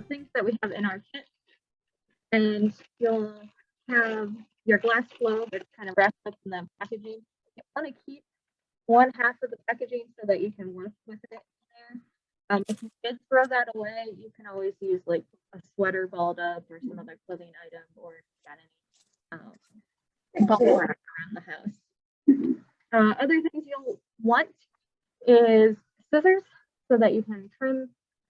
things that we have in our kit. And you'll have your glass globe that's kind of wrapped up in the packaging. You want to keep one half of the packaging so that you can work with it there. If you did throw that away, you can always use like a sweater balled up or some other clothing item, or if you got any bubble wrap around the house. Other things you'll want is scissors so that you can trim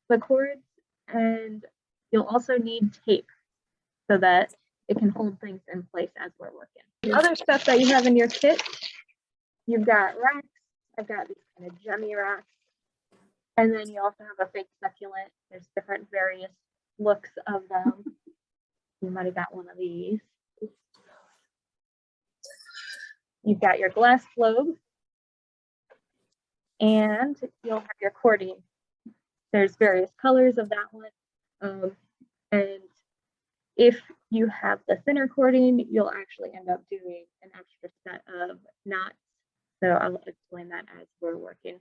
the cords, and you'll also need tape so that it can hold things in place as we're working. The other stuff that you have in your kit, you've got racks. I've got these kind of gemmy racks. And then you also have a fake succulent. There's different various looks of them. You might have got one of these. You've got your glass globe. And you'll have your cording. There's various colors of that one. And if you have the thinner cording, you'll actually end up doing an extra set of knots. So I'll explain that as we're working.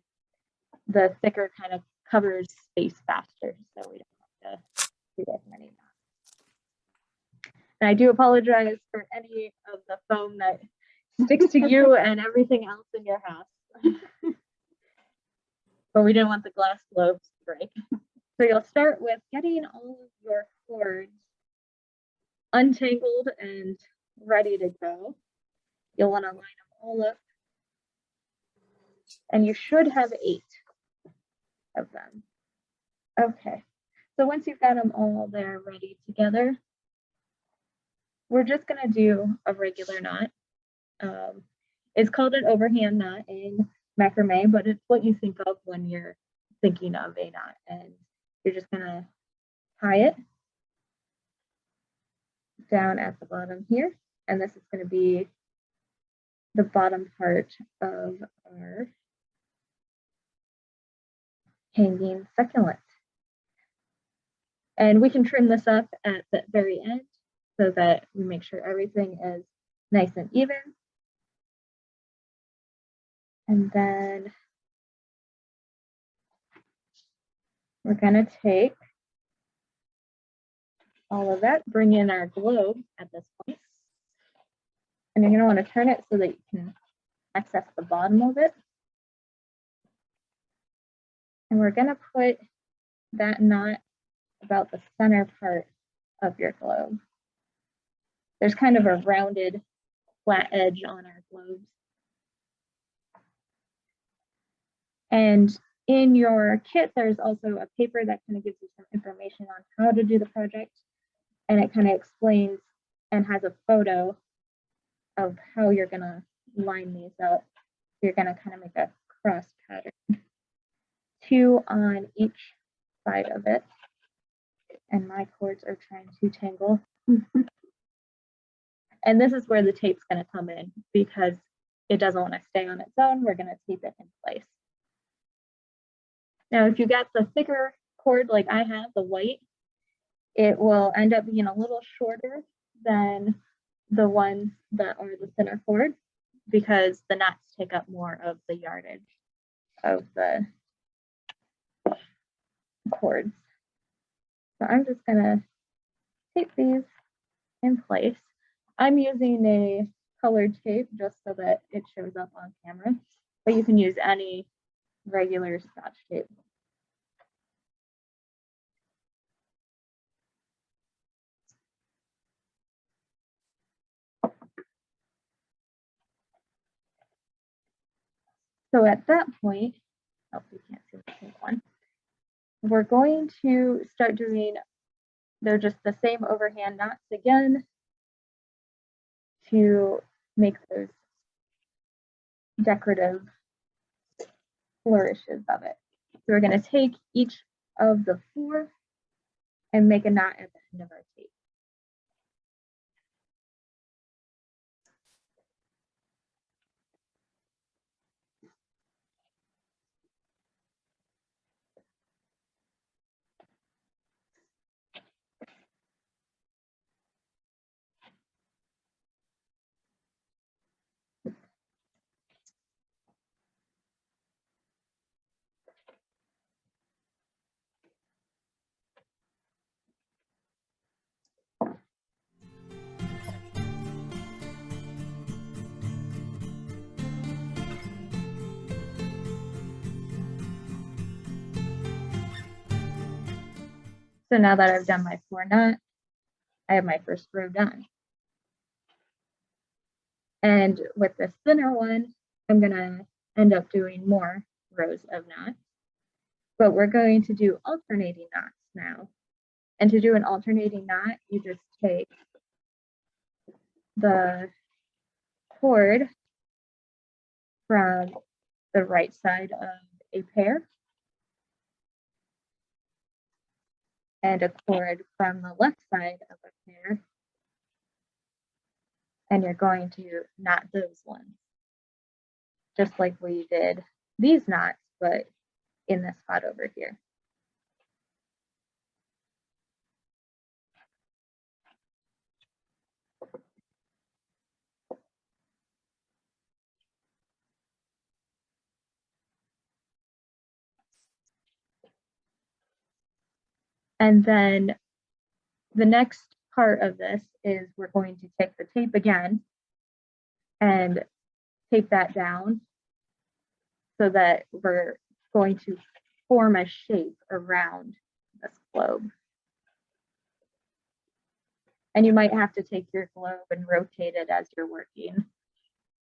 The thicker kind of covers space faster, so we don't have to do as many knots. And I do apologize for any of the foam that sticks to you and everything else in your house. But we didn't want the glass globes to break. So you'll start with getting all of your cords untangled and ready to go. You'll want to line them all up. And you should have 8 of them. Okay, so once you've got them all there ready together, we're just going to do a regular knot. It's called an overhand knot in macrame, but it's what you think of when you're thinking of a knot. And you're just going to tie it down at the bottom here. And this is going to be the bottom part of our hanging succulent. And we can trim this up at the very end so that we make sure everything is nice and even. And then we're going to take all of that, bring in our globe at this point. And you're going to want to turn it so that you can access the bottom of it. And we're going to put that knot about the center part of your globe. There's kind of a rounded flat edge on our globes. And in your kit, there's also a paper that kind of gives you some information on how to do the project. And it kind of explains and has a photo of how you're going to line these up. You're going to kind of make a cross pattern. 2 on each side of it. And my cords are trying to tangle. And this is where the tape's going to come in because it doesn't want to stay on its own. We're going to tape it in place. Now, if you got the thicker cord like I have, the white, it will end up being a little shorter than the ones that are the thinner cord because the knots take up more of the yardage of the cords. So I'm just going to tape these in place. I'm using a colored tape just so that it shows up on camera, but you can use any regular Scotch tape. So at that point, oh, you can't see the pink one. We're going to start doing, they're just the same overhand knots again to make those decorative flourishes of it. So we're going to take each of the 4 and make a knot at the end of our tape. So now that I've done my 4 knots, I have my first row done. And with this thinner one, I'm gonna end up doing more rows of knots, but we're going to do alternating knots now. And to do an alternating knot, you just take the cord from the right side of a pair and a cord from the left side of a pair, and you're going to knot those ones, just like we did these knots, but in this spot over here. And then the next part of this is we're going to take the tape again and tape that down so that we're going to form a shape around this globe. And you might have to take your globe and rotate it as you're working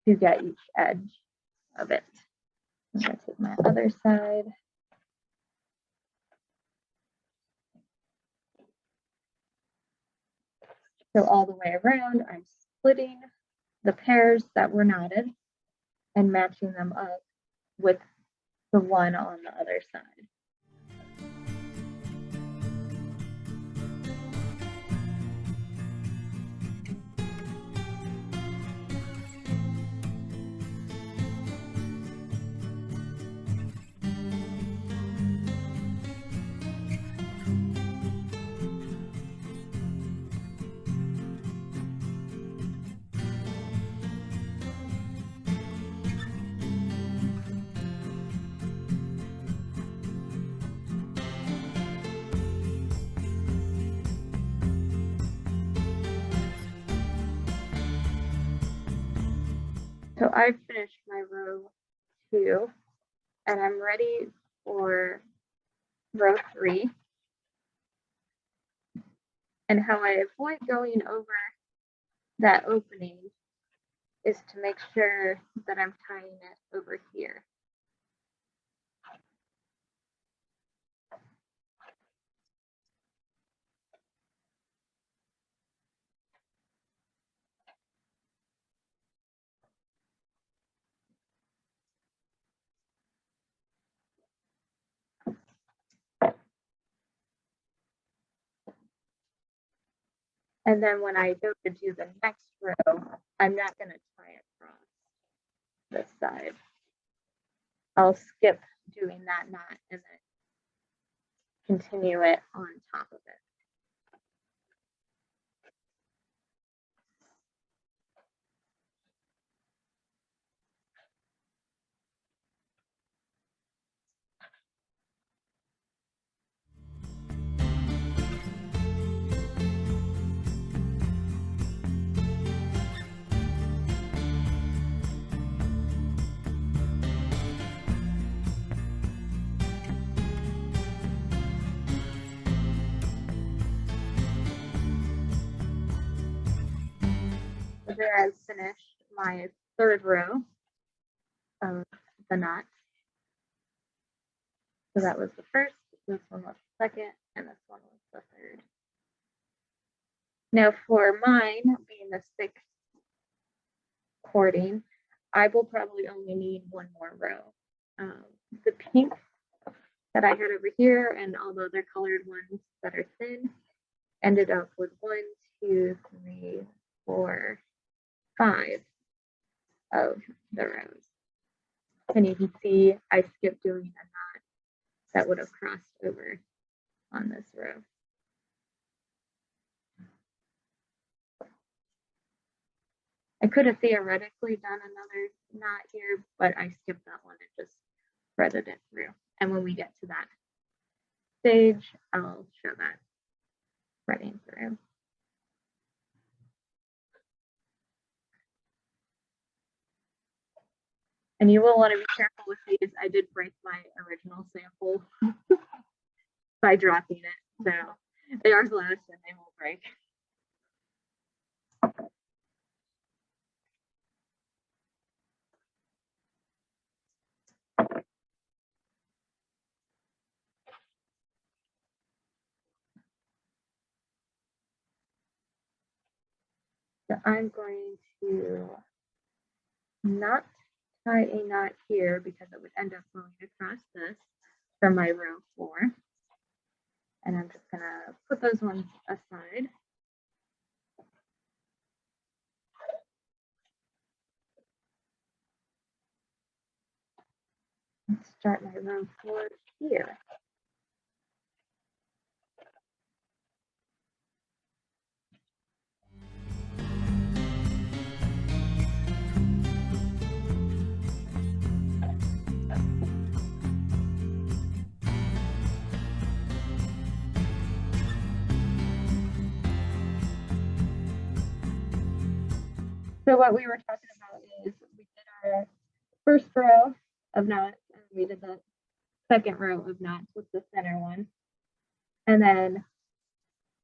to get each edge of it. I'm going to take my other side. So all the way around, I'm splitting the pairs that were knotted and matching them up with the one on the other side. So I've finished my row 2 and I'm ready for row 3. And how I avoid going over that opening is to make sure that I'm tying it over here. And then when I go to do the next row, I'm not going to tie across this side. I'll skip doing that knot and then continue it on top of it. So there I've finished my 3rd row of the knot. So that was the first, this one was the second, and this one was the third. Now for mine, being the 6th cording, I will probably only need 1 more row. The pink that I had over here and all the other colored ones that are thin ended up with 1, 2, 3, 4, 5 of the rows. And you can see I skipped doing a knot that would have crossed over on this row. I could have theoretically done another knot here, but I skipped that one and just threaded it through. And when we get to that stage, I'll show that threading through. And you will want to be careful with these. I did break my original sample by dropping it. So They are glass and they will break. So I'm going to not tie a knot here because it would end up going across this for my row 4. And I'm just gonna put those ones aside. And start my row 4 here. So what we were talking about is we did our first row of knots and we did the second row of knots with the center one. And then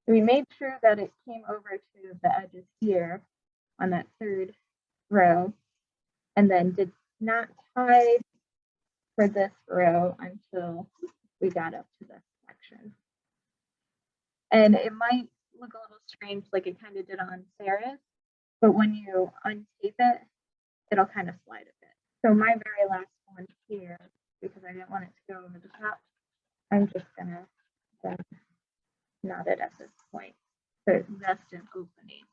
we made sure that it came over to the edges here on that third row and then did not tie for this row until we got up to this section. And it might look a little strange like it kind of did on Sarah's, but when you untape it, it'll kind of slide a bit. So my very last one here, because I didn't want it to go over the top, I'm just gonna knot it at this point. So it's just an opening.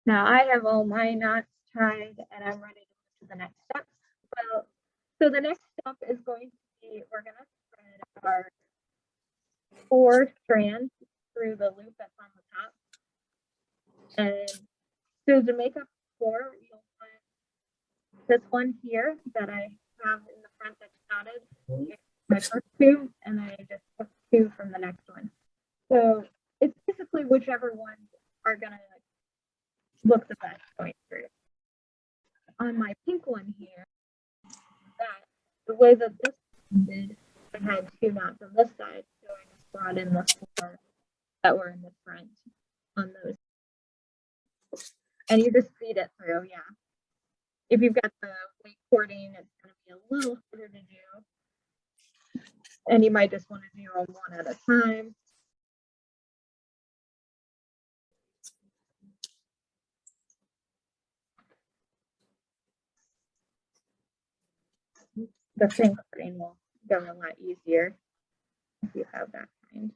Now I have all my knots tied and I'm ready to move to the next step. Well, so the next step is going to be, we're gonna thread our 4 strands through the loop that's on the top. And so to make up 4, you'll find this one here that I have in the front that's knotted. My first 2, and then I just took 2 from the next one. So it's basically whichever ones are gonna look the best going through. On my pink one here, that the way that this one did, I had 2 knots on this side, so I just brought in the 4 that were in the front on those. And you just feed it through, yeah. If you've got the weight cording, it's gonna be a little harder to do. And you might just want to do them one at a time. The thin cording will go a lot easier if you have that kind.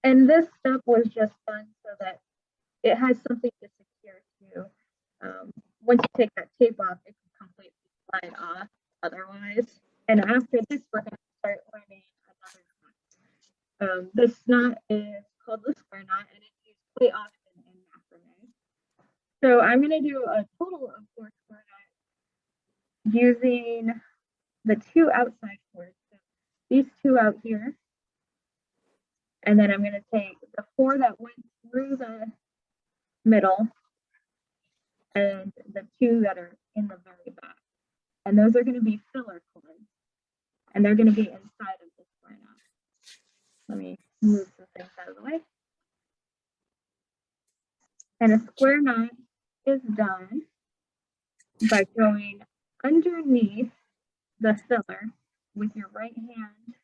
And this step was just done so that it has something to secure to. Once you take that tape off, it can completely slide off otherwise. And after this, we're going to start learning another knot. This knot is called the square knot, and it's used quite often in macrame. So I'm going to do a total of 4 square knots using the 2 outside cords. So these 2 out here. And then I'm going to take the 4 that went through the middle and the 2 that are in the very back. And those are going to be filler cords. And they're going to be inside of the square knot. Let me move the things out of the way. And a square knot is done by going underneath the filler with your right hand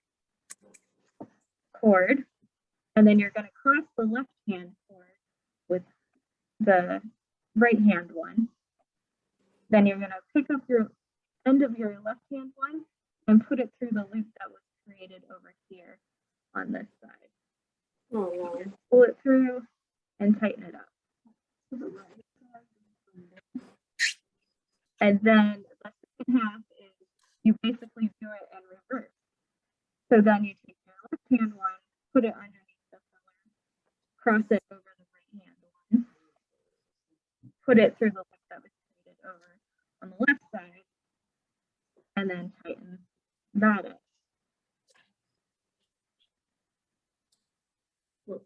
cord. And then you're going to cross the left hand cord with the right hand one. Then you're going to pick up your end of your left hand one and put it through the loop that was created over here on this side. Oh, no. Pull it through and tighten it up. And then the second half is you basically do it in reverse. So then you take your left hand one, put it underneath the filler, cross it over the right hand one, put it through the loop that was created over on the left side, and then tighten that up.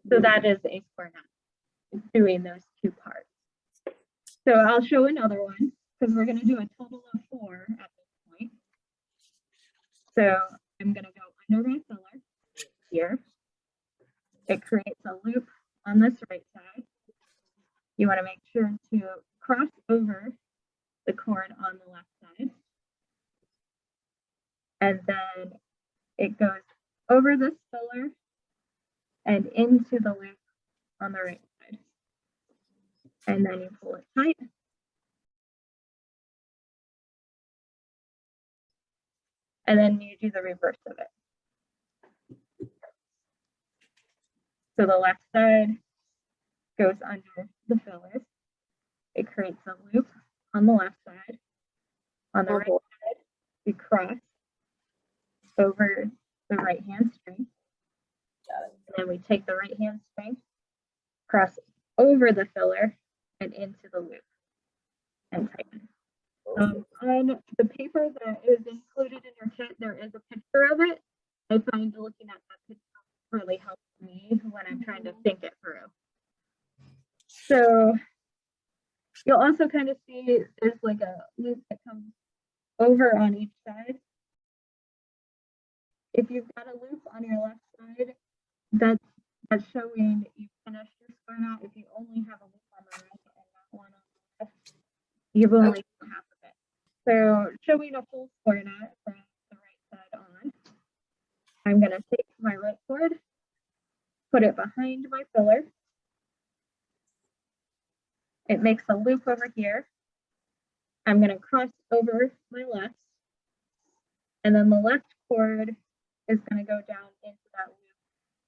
So that is a square knot, doing those two parts. So I'll show another one because we're going to do a total of 4 at this point. So I'm going to go under my filler here. It creates a loop on this right side. You want to make sure to cross over the cord on the left side. And then it goes over this filler and into the loop on the right side. And then you pull it tight. And then you do the reverse of it. So the left side goes under the filler. It creates a loop on the left side. On the right side, we cross over the right hand string. And then we take the right hand string, cross over the filler and into the loop and tighten. On the paper that is included in your kit, there is a picture of it. I find looking at that picture really helps me when I'm trying to think it through. So you'll also kind of see there's like a loop that comes over on each side. If you've got a loop on your left side, that's showing you finished your square knot. If you only have a loop on the right and not one on the left, you've only done half of it. So showing a full square knot from the right side on, I'm going to take my right cord, put it behind my filler. It makes a loop over here. I'm going to cross over my left, and then the left cord is going to go down into that loop.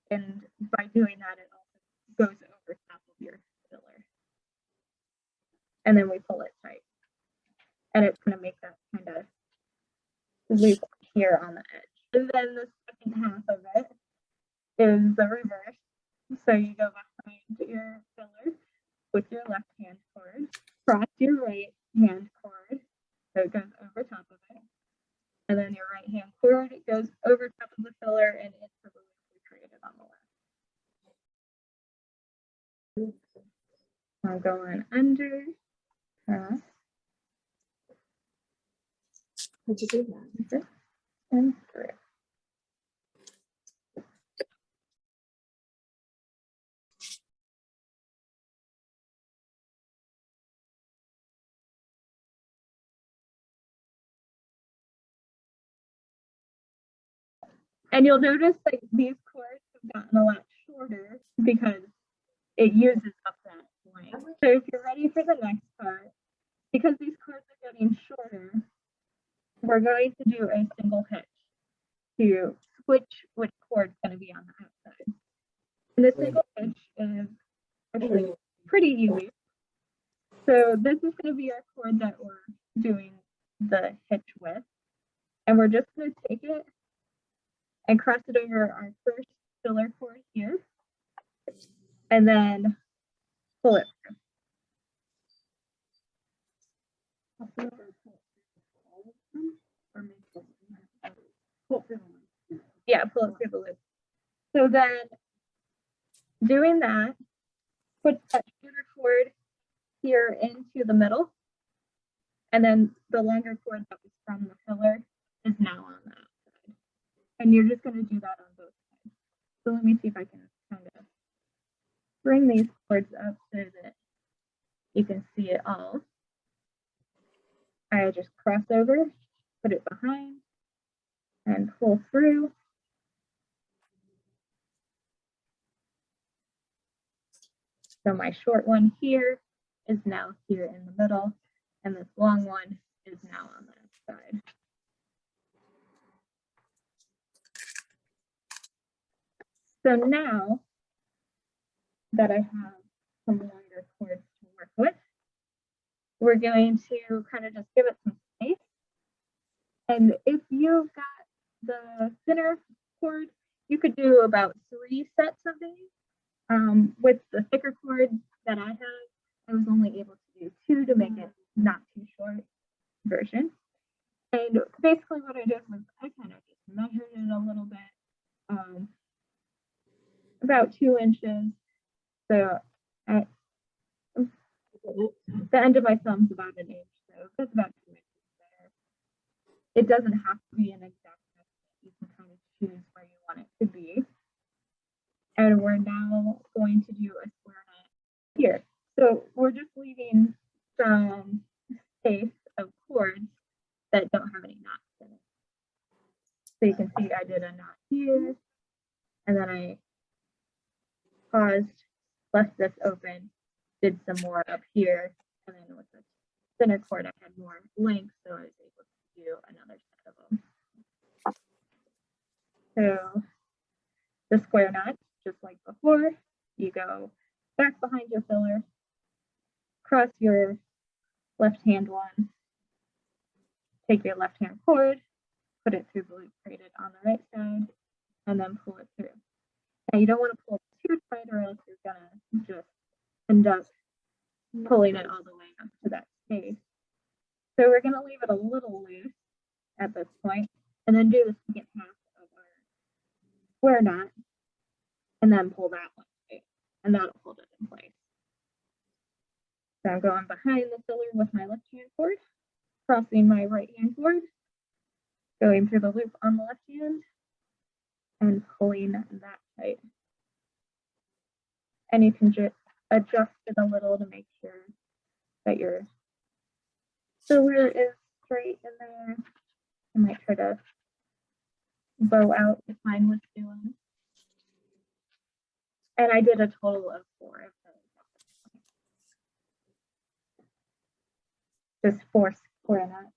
And by doing that, it also goes over top of your filler. And then we pull it tight. And it's going to make that kind of loop here on the edge. And then the second half of it is the reverse. So you go behind your filler with your left hand cord, cross your right hand cord, so it goes over top of it. And then your right hand cord goes over top of the filler and into the loop we created on the left. I'm going under, cross. How'd you do that? And through. And you'll notice like these cords have gotten a lot shorter because it uses up that length. So if you're ready for the next part, because these cords are getting shorter, we're going to do a single hitch to switch which cord's going to be on the outside. And the single hitch is actually pretty easy. So this is going to be our cord that we're doing the hitch with. And we're just going to take it and cross it over our first filler cord here, and then pull it through. Yeah, pull it through the loop. So then doing that, put that shorter cord here into the middle, and then the longer cord that was from the filler is now on that. And you're just going to do that on both sides. So let me see if I can kind of bring these cords up so that you can see it all. I just cross over, put it behind, and pull through. So my short one here is now here in the middle, and this long one is now on that side. So now that I have some longer cords to work with, we're going to kind of just give it some space. And if you've got the thinner cord, you could do about 3 sets of these. With the thicker cord that I have, I was only able to do 2 to make it not too short. 2 inches. So at the end of my thumb's about an inch, so that's about 2 inches there. It doesn't have to be an exact measurement. You can kind of choose where you want it to be. And we're now going to do a square knot here. So we're just leaving some space of cords that don't have any knots in it. So you can see I did a knot here, and then I paused, left this open, did some more up here, and then with the thinner cord I had more length, so I was able to do another set of them. So the square knot, just like before, you go back behind your filler, cross your left hand one, take your left hand cord, put it through the loop created on the right side, and then pull it through. Now you don't want to pull too tight or else you're gonna just end up pulling it all the way up to that space. So we're gonna leave it a little loose at this point, and then do the second half of our square knot, and then pull that one tight, and that'll hold it in place. So I'm going behind the filler with my left hand cord, crossing my right hand cord, going through the loop on the left hand, and pulling that tight. And you can just adjust it a little to make sure that your filler is straight in there. I might try to bow out if mine was doing. And I did a total of 4 of those. Just 4 square knots.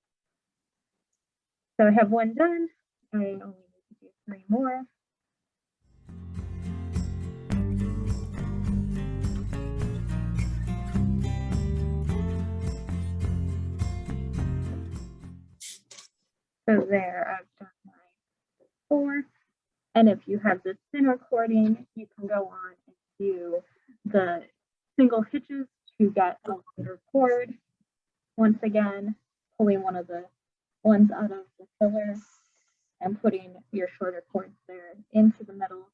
So I have 1 done. I only need to do 3 more. So there, I've done my 4. And if you have the thinner cording, you can go on and do the single hitches to get a longer cord. Once again, pulling one of the ones out of the filler and putting your shorter cords there into the middle,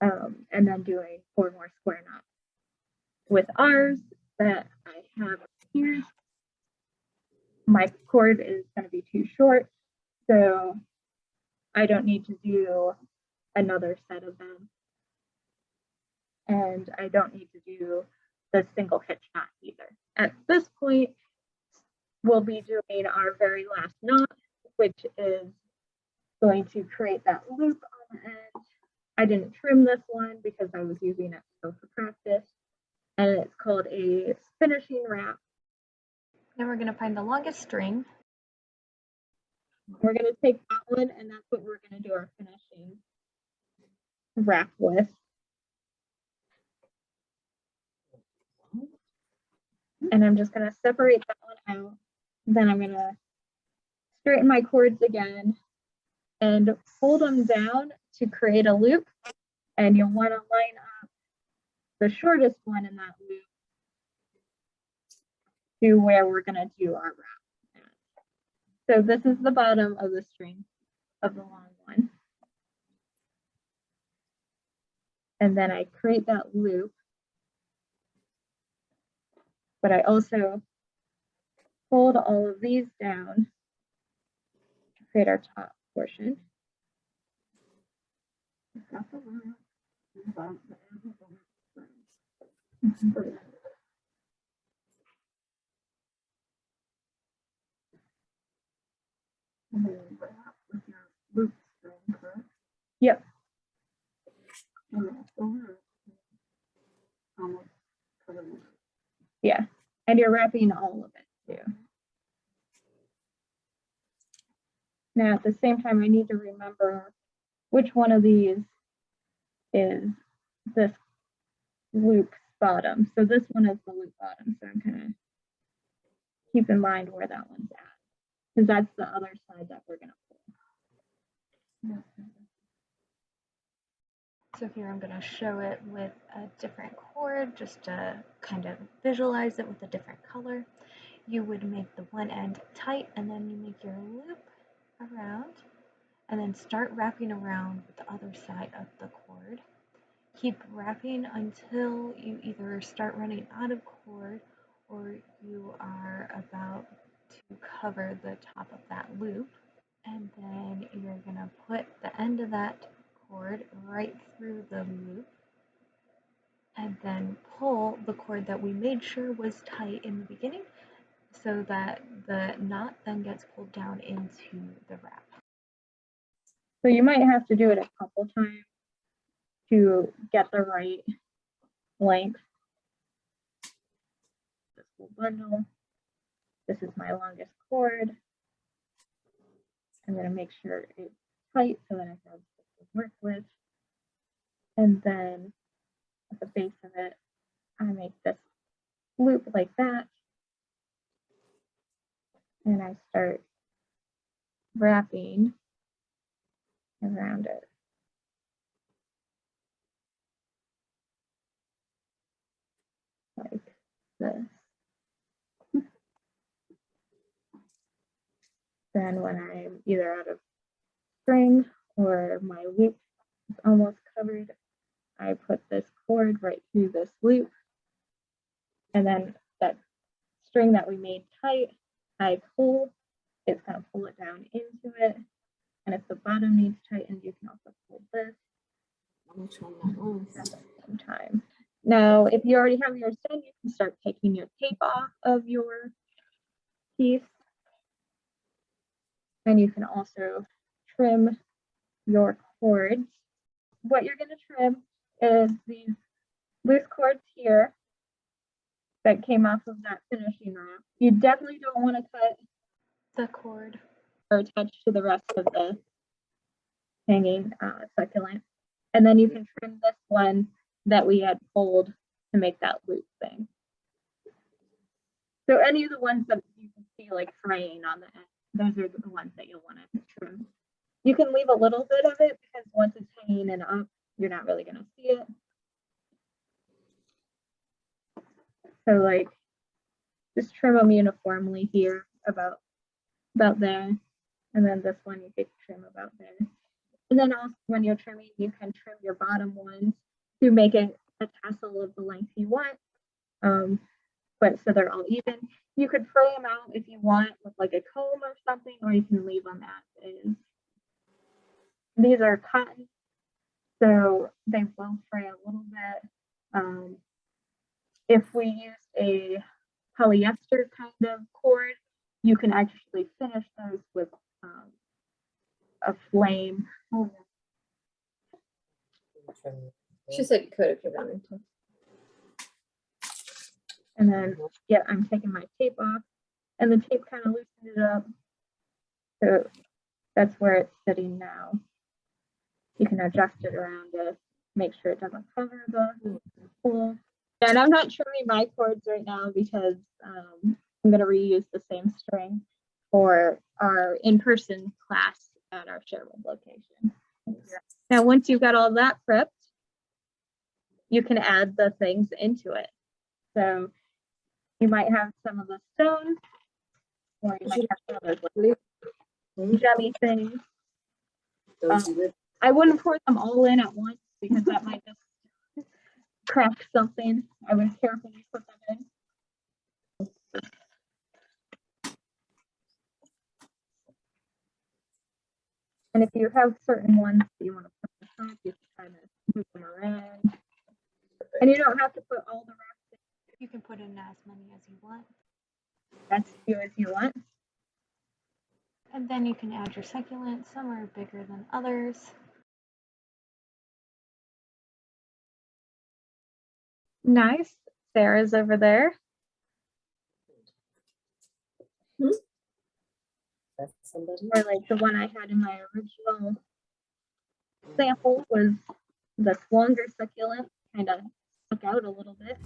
and then doing 4 more square knots. With ours that I have here, my cord is going to be too short, so I don't need to do another set of them. And I don't need to do the single hitch knot either. At this point, we'll be doing our very last knot, which is going to create that loop on the end. I didn't trim this one because I was using it for practice, and it's called a finishing wrap. Then we're going to find the longest string. We're going to take that one, and that's what we're going to do our finishing wrap with. And I'm just going to separate that one out. Then I'm going to straighten my cords again and hold them down to create a loop. And you'll want to line up the shortest one in that loop to where we're going to do our wrap. So this is the bottom of the string of the long one. And then I create that loop. But I also fold all of these down to create our top portion. Yep. Yeah, and you're wrapping all of it too. Now at the same time, I need to remember which one of these is this loop bottom. So this one is the loop bottom. So I'm gonna keep in mind where that one's at, because that's the other side that we're gonna pull. So here I'm going to show it with a different cord just to kind of visualize it with a different color. You would make the one end tight, and then you make your loop around, and then start wrapping around with the other side of the cord. keep wrapping until you either start running out of cord or you are about to cover the top of that loop. And then you're going to put the end of that cord right through the loop and then pull the cord that we made sure was tight in the beginning so that the knot then gets pulled down into the wrap. So you might have to do it a couple times to get the right length. This whole bundle. This is my longest cord. I'm going to make sure it's tight so that I have this to work with. And then at the base of it, I make this loop like that. And I start wrapping around it. Like this. Then when I'm either out of string or my loop is almost covered, I put this cord right through this loop. And then that string that we made tight, I pull, it's going to pull it down into it. And if the bottom needs tightened, you can also pull this. Which one that was? Some time. Now, if you already have yours done, you can start taking your tape off of your piece. And you can also trim your cords. What you're going to trim is these loose cords here that came off of that finishing wrap. You definitely don't want to cut the cord or attach to the rest of the hanging succulent. And then you can trim this one that we had pulled to make that loop thing. So any of the ones that you can see like fraying on the end, those are the ones that you'll want to trim. You can leave a little bit of it because once it's hanging and up, you're not really going to see it. So like, just trim them uniformly here about there. And then this one you could trim about there. And then also when you're trimming, you can trim your bottom ones to make it a tassel of the length you want. But so they're all even. You could fray them out if you want with like a comb or something, or you can leave them as is. These are cotton, so they will fray a little bit. If we used a polyester kind of cord, you can actually finish those with a flame. She said you could if you wanted to. And then, yeah, I'm taking my tape off, and the tape kind of loosened it up. So that's where it's sitting now. You can adjust it around to make sure it doesn't cover the hole. And I'm not trimming my cords right now because I'm going to reuse the same string for our in-person class at our Sherwood location. Now, once you've got all that prepped, you can add the things into it. So you might have some of the stones, or you might have some of those like jelly things. I wouldn't pour them all in at once because that might just crack something. I would carefully put them in. And if you have certain ones that you want to put in the top, you can kind of move them around. And you don't have to put all the wraps in. You can put in as many as you want. That's few as you want. And then you can add your succulents. Some are bigger than others. Nice. Sarah's over there. That's somebody. Or like the one I had in my original sample was the longer succulent, kind of stuck out a little bit.